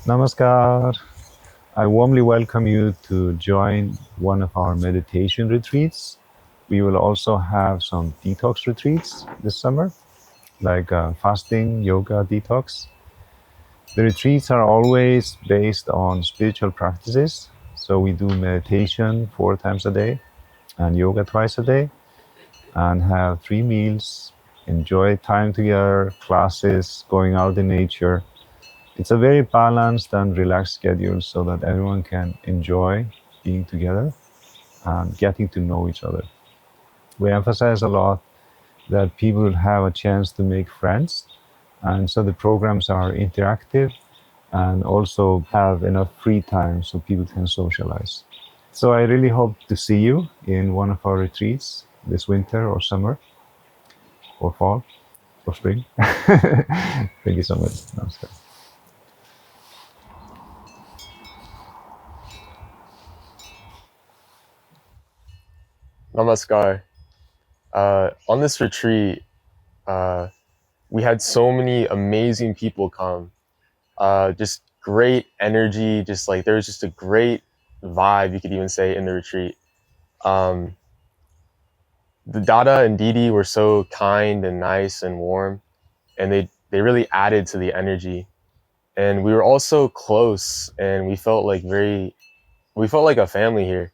Namaskar. I warmly welcome you to join one of our meditation retreats. We will also have some detox retreats this summer, like fasting, yoga, detox. The retreats are always based on spiritual practices. So we do meditation 4 times a day and yoga twice a day and have 3 meals, enjoy time together, classes, going out in nature. It's a very balanced and relaxed schedule so that everyone can enjoy being together and getting to know each other. We emphasize a lot that people will have a chance to make friends, and so the programs are interactive and also have enough free time so people can socialize. So I really hope to see you in one of our retreats this winter or summer or fall or spring. Thank you so much. Namaskar. Namaskar. On this retreat, we had so many amazing people come. Just great energy. Just like there was just a great vibe, you could even say, in the retreat. Um, the Dada and Didi were so kind and nice and warm, and they really added to the energy. And we were all so close, and we felt like a family here.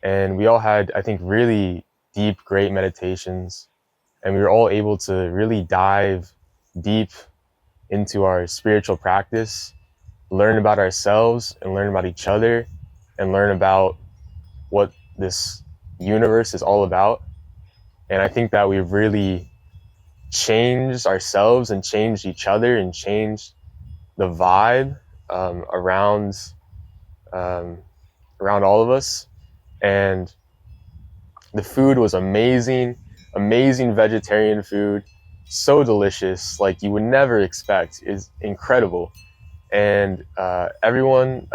And we all had, I think, really deep, great meditations, and we were all able to really dive deep into our spiritual practice, learn about ourselves and learn about each other, and learn about what this universe is all about. And I think that we've really changed ourselves and changed each other and changed the vibe around um, around all of us. And the food was amazing, amazing vegetarian food, so delicious, like you would never expect. Is incredible. And everyone,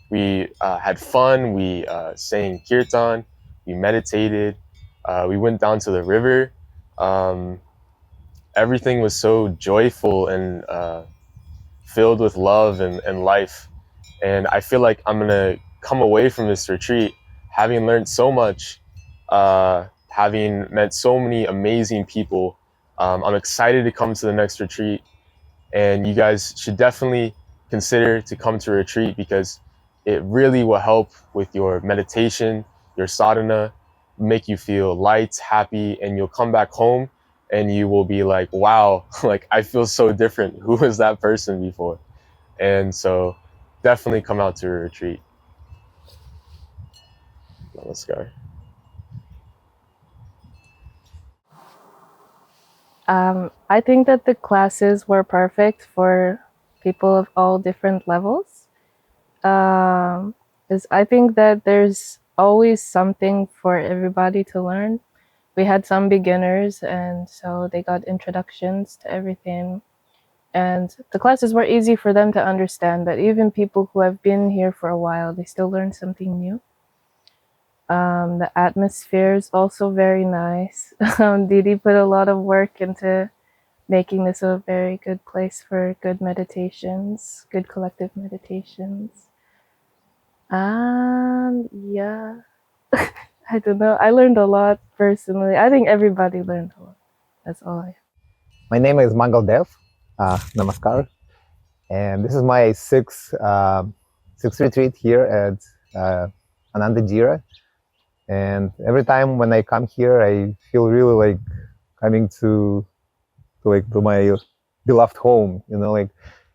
we had fun. We sang kirtan, we meditated, we went down to the river. Um, Everything was so joyful and filled with love and life. And I feel like I'm gonna come away from this retreat having learned so much, having met so many amazing people. I'm excited to come to the next retreat, and you guys should definitely consider to come to a retreat because it really will help with your meditation, your sadhana, make you feel light, happy, and you'll come back home and you will be like, wow, like I feel so different. Who was that person before? And so definitely come out to a retreat. Namaskar. I think that the classes were perfect for people of all different levels. Because I think that there's always something for everybody to learn. We had some beginners, and so they got introductions to everything. And the classes were easy for them to understand, but even people who have been here for a while, they still learn something new. The atmosphere is also very nice. Didi put a lot of work into making this a very good place for good meditations, good collective meditations. Yeah, I don't know. I learned a lot personally. I think everybody learned a lot. That's all I have. My name is Mangal Dev. Namaskar. And this is my sixth retreat here at Ananda Jira. And every time when I come here, I feel really like coming to my beloved home. You know, like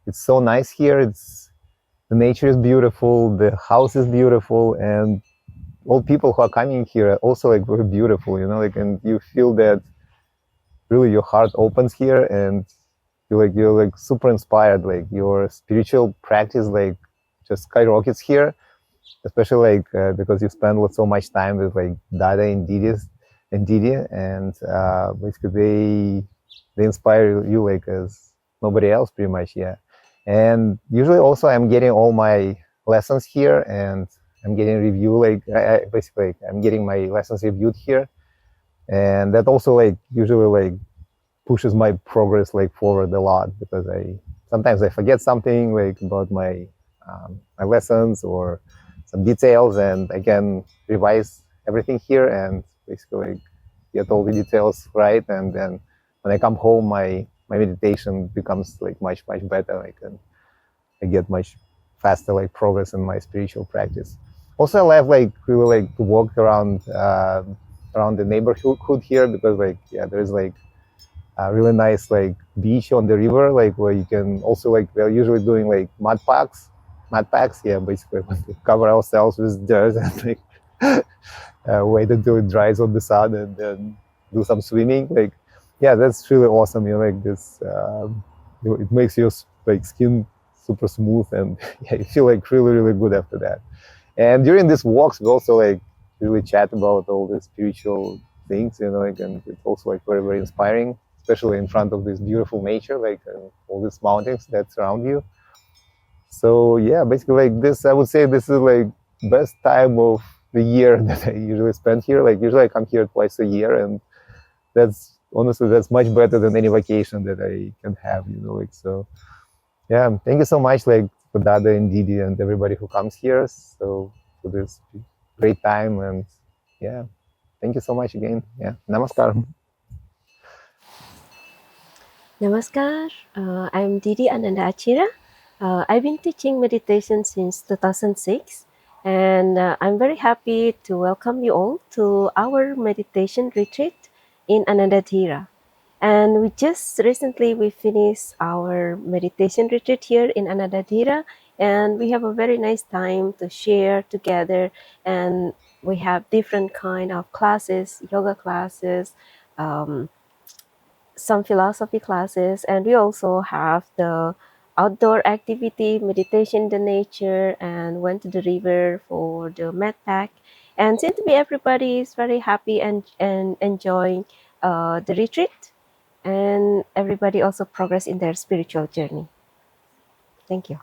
it's so nice here. The nature is beautiful, the house is beautiful, and all people who are coming here are also like very beautiful. You know, like and you feel that really your heart opens here and you're like super inspired, like your spiritual practice like just skyrockets here, especially like because you spend so much time with like Dada and Didi, and basically they inspire you like as nobody else pretty much. Yeah. And usually also I'm getting all my lessons here, and I'm getting review like basically like, I'm getting my lessons reviewed here, and that also like usually like pushes my progress like forward a lot, because I sometimes I forget something like about my lessons or some details, and I can revise everything here and basically like, get all the details right. And then when I come home, my meditation becomes like much better. I get much faster like progress in my spiritual practice. Also, I love like really like to walk around around the neighborhood here, because like yeah, there's like a really nice like beach on the river, like where you can also like we're usually doing like mud packs. Yeah, basically we cover ourselves with dirt and like wait until it dries on the sun and then do some swimming. Like yeah, that's really awesome. You know, like this, it makes your like skin super smooth, and yeah, you feel like really good after that. And during these walks, we also like really chat about all the spiritual things, you know, like, and it's also like very inspiring, especially in front of this beautiful nature, like all these mountains that surround you. So yeah, basically like this, I would say this is like best time of the year that I usually spend here. Like usually I come here twice a year, and that's honestly that's much better than any vacation that I can have, you know, like so. Yeah, thank you so much, like for Dada and Didi and everybody who comes here. So for this great time, and yeah, thank you so much again. Yeah, namaskar. Namaskar, I'm Didi Ananda Achira. I've been teaching meditation since 2006, and I'm very happy to welcome you all to our meditation retreat in Anandadhira. And we finished our meditation retreat here in Anandadhira, and we have a very nice time to share together. And we have different kind of classes, yoga classes, some philosophy classes, and we also have the outdoor activity, meditation in the nature, and went to the river for the mat pack. And seems to be everybody is very happy and enjoying the retreat, and everybody also progress in their spiritual journey. Thank you.